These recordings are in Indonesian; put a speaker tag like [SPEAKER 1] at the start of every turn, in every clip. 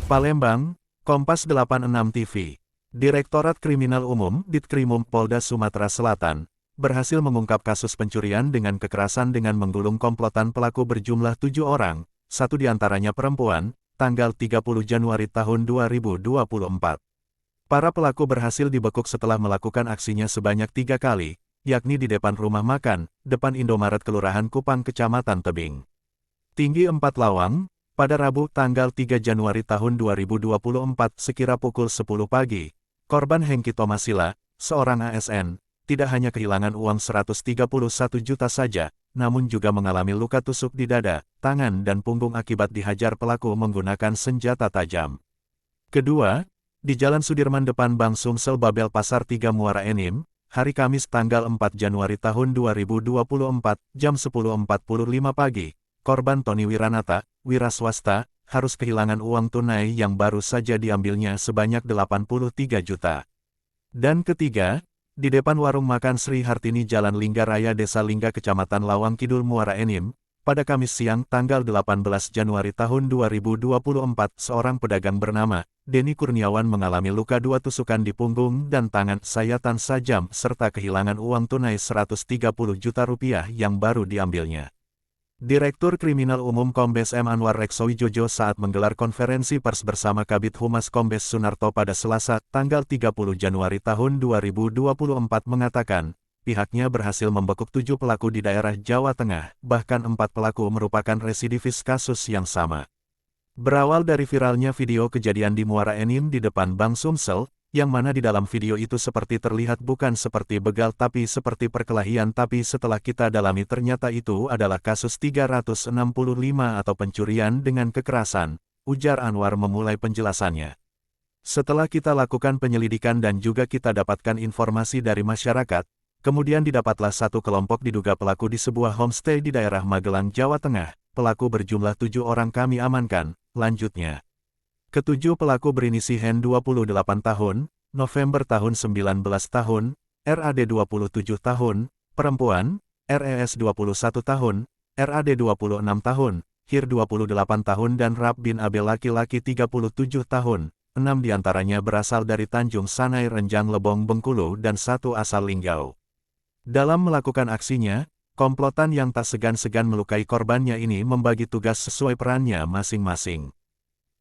[SPEAKER 1] Palembang, Kompas 86 TV. Direktorat Kriminal Umum Ditkrimum Polda Sumatera Selatan berhasil mengungkap kasus pencurian dengan kekerasan dengan menggulung komplotan pelaku berjumlah 7 orang, satu diantaranya perempuan, tanggal 30 Januari tahun 2024. Para pelaku berhasil dibekuk setelah melakukan aksinya sebanyak 3 kali, yakni di depan rumah makan, depan Indomaret Kelurahan Kupang Kecamatan Tebing Tinggi 4 Lawang, pada Rabu tanggal 3 Januari tahun 2024 sekira pukul 10 pagi. Korban Hengki Tomasila, seorang ASN, tidak hanya kehilangan uang 131 juta saja, namun juga mengalami luka tusuk di dada, tangan dan punggung akibat dihajar pelaku menggunakan senjata tajam. Kedua, di Jalan Sudirman depan Bank Sumsel Babel Pasar 3 Muara Enim, hari Kamis tanggal 4 Januari tahun 2024, jam 10.45 pagi, korban Tony Wiranata, wira swasta, harus kehilangan uang tunai yang baru saja diambilnya sebanyak 83 juta. Dan ketiga, di depan warung makan Sri Hartini Jalan Linggaraya Desa Lingga Kecamatan Lawang Kidul Muara Enim, pada Kamis siang tanggal 18 Januari tahun 2024, seorang pedagang bernama Denny Kurniawan mengalami luka 2 tusukan di punggung dan tangan sayatan sajam serta kehilangan uang tunai 130 juta rupiah yang baru diambilnya. Direktur Kriminal Umum Kombes M. Anwar Reksowijojo saat menggelar konferensi pers bersama Kabid Humas Kombes Sunarto pada Selasa, tanggal 30 Januari tahun 2024 mengatakan, pihaknya berhasil membekuk 7 pelaku di daerah Jawa Tengah, bahkan 4 pelaku merupakan residivis kasus yang sama. Berawal dari viralnya video kejadian di Muara Enim di depan Bank Sumsel, yang mana di dalam video itu seperti terlihat bukan seperti begal tapi seperti perkelahian, tapi setelah kita dalami ternyata itu adalah kasus 365 atau pencurian dengan kekerasan, ujar Anwar memulai penjelasannya. Setelah kita lakukan penyelidikan dan juga kita dapatkan informasi dari masyarakat, kemudian didapatlah satu kelompok diduga pelaku di sebuah homestay di daerah Magelang, Jawa Tengah. Pelaku berjumlah 7 orang kami amankan, lanjutnya. Ketujuh pelaku berinisi Hen 28 tahun, November tahun 19 tahun, RAD 27 tahun, perempuan, RES 21 tahun, RAD 26 tahun, Hir 28 tahun dan Rab bin Abel laki-laki 37 tahun, 6 diantaranya berasal dari Tanjung Sanai Renjang Lebong Bengkulu dan 1 asal Linggau. Dalam melakukan aksinya, komplotan yang tak segan-segan melukai korbannya ini membagi tugas sesuai perannya masing-masing.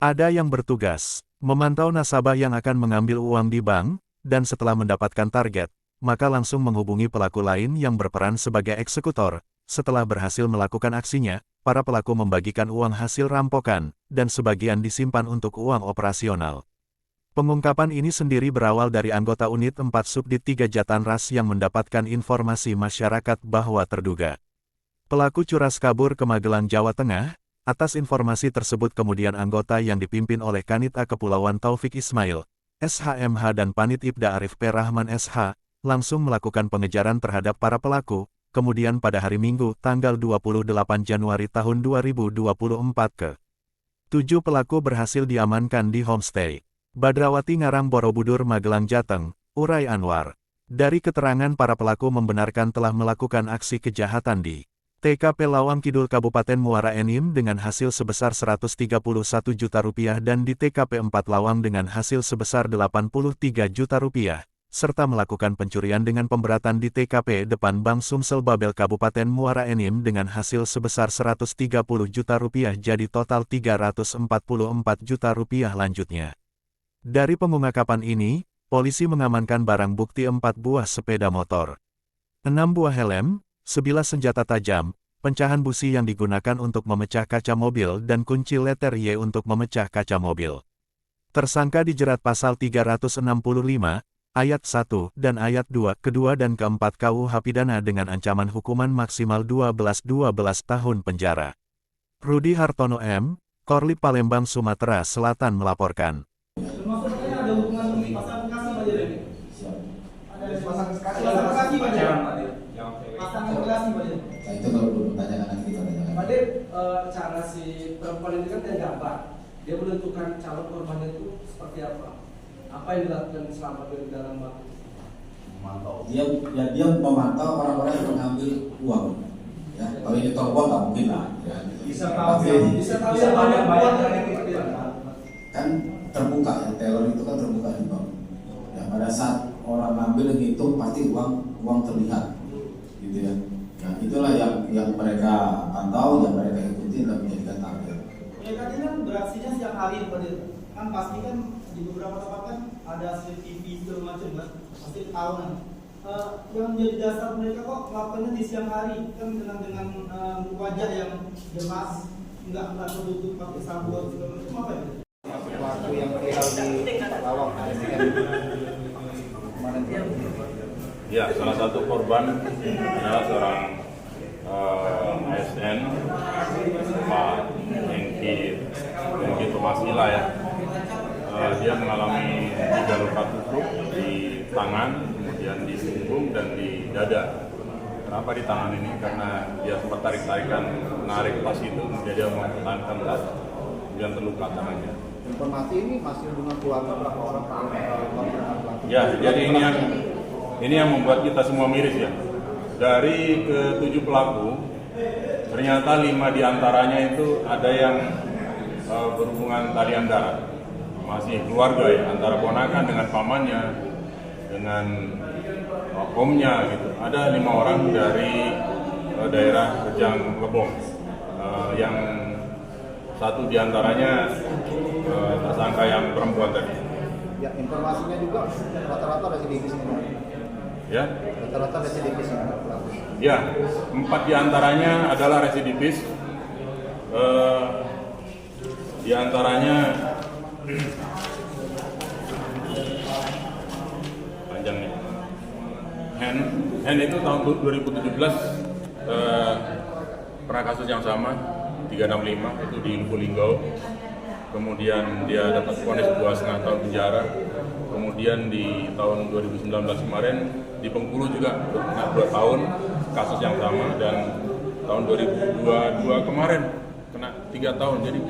[SPEAKER 1] Ada yang bertugas memantau nasabah yang akan mengambil uang di bank, dan setelah mendapatkan target, maka langsung menghubungi pelaku lain yang berperan sebagai eksekutor. Setelah berhasil melakukan aksinya, para pelaku membagikan uang hasil rampokan, dan sebagian disimpan untuk uang operasional. Pengungkapan ini sendiri berawal dari anggota unit 4 Subdit 3 Jatanras yang mendapatkan informasi masyarakat bahwa terduga pelaku curas kabur ke Magelang, Jawa Tengah. Atas informasi tersebut kemudian anggota yang dipimpin oleh Kanit A Kepulauan Taufik Ismail, SHMH dan Panit Ibda Arif P. Rahman SH, langsung melakukan pengejaran terhadap para pelaku, kemudian pada hari Minggu tanggal 28 Januari tahun 2024 7 pelaku berhasil diamankan di homestay Badrawati Ngarang Borobudur Magelang Jateng, urai Anwar. Dari keterangan para pelaku membenarkan telah melakukan aksi kejahatan di TKP Lawang Kidul Kabupaten Muara Enim dengan hasil sebesar 131 juta rupiah dan di TKP 4 Lawang dengan hasil sebesar 83 juta rupiah, serta melakukan pencurian dengan pemberatan di TKP depan Bank Sumsel Babel Kabupaten Muara Enim dengan hasil sebesar 130 juta rupiah jadi total 344 juta rupiah lanjutnya. Dari pengungkapan ini, polisi mengamankan barang bukti 4 buah sepeda motor, 6 buah helm, sebilah senjata tajam, pecahan busi yang digunakan untuk memecah kaca mobil dan kunci letter Y untuk memecah kaca mobil. Tersangka dijerat pasal 365, ayat 1 dan ayat 2, kedua dan keempat KUH Pidana dengan ancaman hukuman maksimal 12 tahun penjara. Rudi Hartono M., Korlip Palembang, Sumatera Selatan melaporkan.
[SPEAKER 2] Maksudnya ada hubungan pasal kasih Pak Jadi? Ada pasal kasih Pak Jadi? Pasangan relasi Pak Jadi?
[SPEAKER 3] Nah, itu kalau belum tanyakan nanti kita tanyakan.
[SPEAKER 2] Pak Jadi, cara si perempuan itu kan dia gambar. Dia menentukan calon korbannya itu seperti apa? Apa yang dilakukan selama di dalam bank?
[SPEAKER 3] Memantau. Dia memantau orang-orang yang mengambil uang. Ya, kalau ini uang nggak mungkin lah. Ya.
[SPEAKER 2] Bisa tahu yang bayar dari itu.
[SPEAKER 3] kan terbuka ya, teller itu kan terbuka di bank. Ya, pada saat orang ngambil ngitung pasti uang terlihat, gitu ya. Nah itulah yang mereka pantau, yang mereka ikuti dan menjadikan target.
[SPEAKER 4] Ya kan ini kan beraksinya siang hari kan pasti kan di beberapa tempat kan ada CCTV segala macam kan, pasti tahunan. Yang menjadi dasar mereka kok melakukannya di siang hari kan dengan wajah yang jelas, nggak tertutup pakai sabun segala macam, apa ya?
[SPEAKER 5] Pelaku yang viral di Lawang
[SPEAKER 6] ya, salah satu korban adalah seorang ASN Pak Hengki Tomasila ya. Dia mengalami 3 luka tusuk di tangan, kemudian di punggung dan di dada. Kenapa di tangan ini? Karena dia sempat tarik-tarikan menarik tas itu, kemudian dia mempertahankan tas, kemudian terluka tangannya.
[SPEAKER 5] Informasi ini masih hubungan keluarga berapa orang pelaku?
[SPEAKER 6] Ya, jadi ini yang membuat kita semua miris ya. Dari ke-7 pelaku, ternyata 5 diantaranya itu ada yang berhubungan talian darah, masih keluarga ya, antara ponakan dengan pamannya, dengan omnya gitu. Ada 5 orang dari daerah Rejang Lebong, yang satu diantaranya tersangka yang perempuan tadi.
[SPEAKER 5] Ya, informasinya juga rata-rata residivis ini.
[SPEAKER 6] Ya,
[SPEAKER 5] Rata-rata residivis ini.
[SPEAKER 6] ya, 4 diantaranya adalah residivis. Diantaranya panjangnya. Hen itu tahun 2017 pernah kasus yang sama 365 itu di Lubuk Linggau. Kemudian dia dapat vonis 2,5 tahun penjara. Kemudian di tahun 2019 kemarin di Bengkulu juga kena 2 tahun kasus yang sama, dan tahun 2022 kemarin kena 3 tahun. Jadi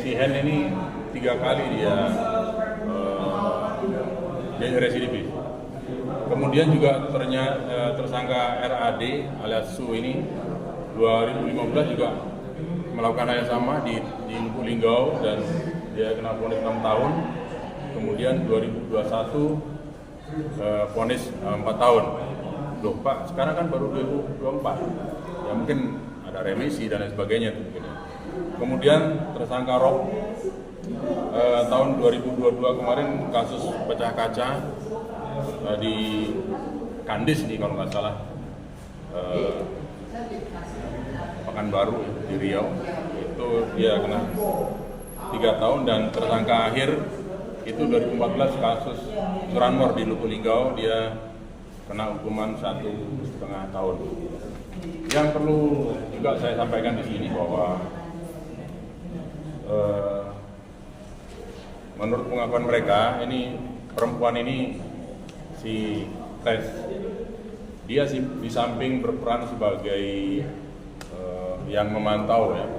[SPEAKER 6] si Hen ini 3 kali dia residivis. Kemudian juga tersangka RAD alias Su ini 2015 juga melakukan hal yang sama di Lubuk Linggau dan dia kena vonis 6 tahun. Kemudian 2021 vonis 4 tahun. Loh Pak, sekarang kan baru 2024. Ya mungkin ada remisi dan lain sebagainya. Kemudian tersangka Rob tahun 2022 kemarin kasus pecah kaca di Kandis nih kalau nggak salah, Pekanbaru di Riau, itu dia kena 3 tahun. Dan tersangka akhir itu 2014 kasus curanmor di Lubuk Linggau, dia kena hukuman 1,5 tahun. Yang perlu juga saya sampaikan di sini bahwa menurut pengakuan mereka, ini perempuan ini si Tes, dia di samping berperan sebagai yang memantau ya,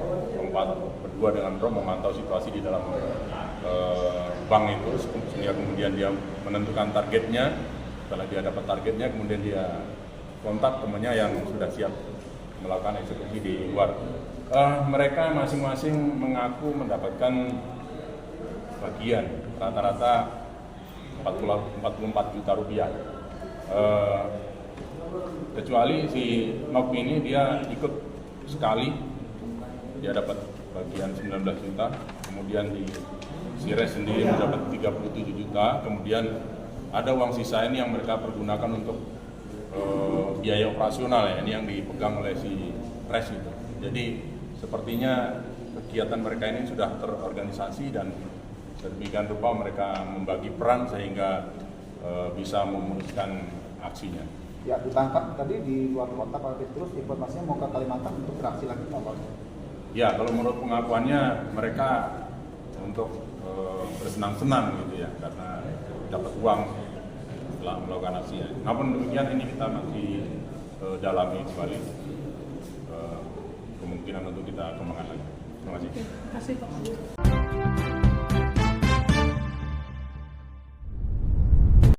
[SPEAKER 6] berdua dengan Rob memantau situasi di dalam bank itu, sehingga kemudian dia menentukan targetnya. Setelah dia dapat targetnya, kemudian dia kontak temannya yang sudah siap melakukan eksekusi di luar. Mereka masing-masing mengaku mendapatkan bagian rata-rata 44 juta rupiah. Kecuali si Nok ini dia ikut sekali, dia dapat bagian 19 juta, kemudian si Res sendiri mendapat 37 juta, kemudian ada uang sisa ini yang mereka pergunakan untuk biaya operasional ya, ini yang dipegang oleh si Res itu. Jadi sepertinya kegiatan mereka ini sudah terorganisasi dan sedemikian rupa mereka membagi peran sehingga bisa memuluskan aksinya.
[SPEAKER 5] Ya, ditangkap tadi di luar kota Pak Petrus, informasinya mau ke Kalimantan untuk beraksi lagi Pak?
[SPEAKER 6] Ya, kalau menurut pengakuannya mereka untuk bersenang-senang gitu ya, karena dapat uang setelah melakukan aksinya. Namun demikian ini kita masih dalami kembali kemungkinan untuk kita kembangkan lagi. Terima kasih.
[SPEAKER 7] Terima kasih Pak.